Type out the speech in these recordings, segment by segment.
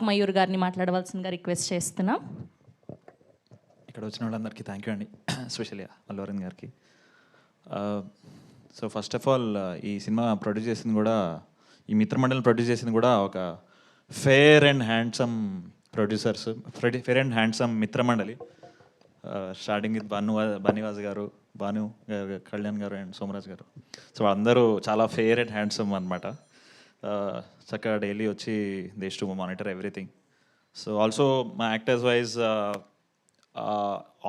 మయూర్ గారిని మాట్లాడవలసిందిగా రిక్వెస్ట్ చేస్తున్నాం. ఇక్కడ వచ్చిన వాళ్ళందరికీ థ్యాంక్ యూ అండి, ఎస్పెషల్లీ అల్లు అరవింద్ గారికి. సో ఫస్ట్ ఆఫ్ ఆల్ ఈ సినిమా ప్రొడ్యూస్ చేసింది కూడా, ఈ మిత్రమండలిని ప్రొడ్యూస్ చేసింది కూడా ఒక fair and handsome producers, fair and handsome Mithramandali. Starting with Bunny Vas గారు, భాను గారు, కళ్యాణ్ గారు అండ్ సోమరాజ్ గారు. సో అందరూ చాలా ఫేర్ అండ్ హ్యాండ్సమ్ అనమాట. చక్కగా డైలీ వచ్చి they to monitor everything. So also మా యాక్టర్స్ వైజ్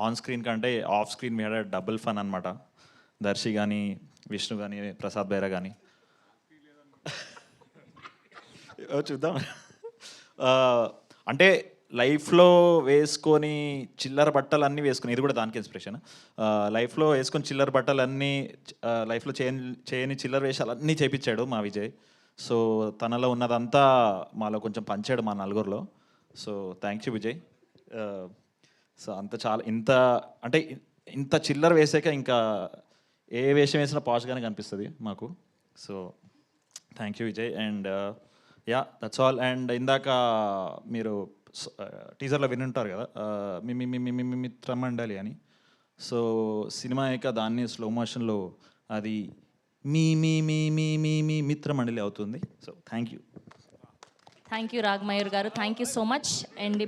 ఆన్ స్క్రీన్ కంటే ఆఫ్ స్క్రీన్ మీద డబుల్ ఫన్ అనమాట. దర్శి కానీ, విష్ణు కానీ, ప్రసాద్ బైరా కానీ చూద్దాం. అంటే లైఫ్లో వేసుకొని చిల్లర బట్టలు అన్నీ వేసుకొని, ఇది కూడా దానికి ఇన్స్పిరేషన్. లైఫ్లో వేసుకొని చిల్లర బట్టలు అన్నీ, లైఫ్లో చేయని చిల్లర వేషాలు అన్నీ చేపించాడు మా విజయ్. సో తనలో ఉన్నదంతా మాలో కొంచెం పంచాడు మా నలుగురిలో. So thank you Vijay. So అంత చాలా అంటే ఇంత చిల్లర వేసాక ఇంకా ఏ వేషం వేసినా పాష్గానే కనిపిస్తుంది మాకు. So thank you Vijay. And yeah that's all. And ఇందాక మీరు టీజర్లో వినుంటారు కదా, మీ మిత్రమండలి అని. సో సినిమా యొక్క దాన్ని స్లో మోషన్లో అది మీ మీ మీ మీ మీ మీ మిత్రమండలి అవుతుంది. So thank you. Thank you Ragamayur గారు, thank you so much. And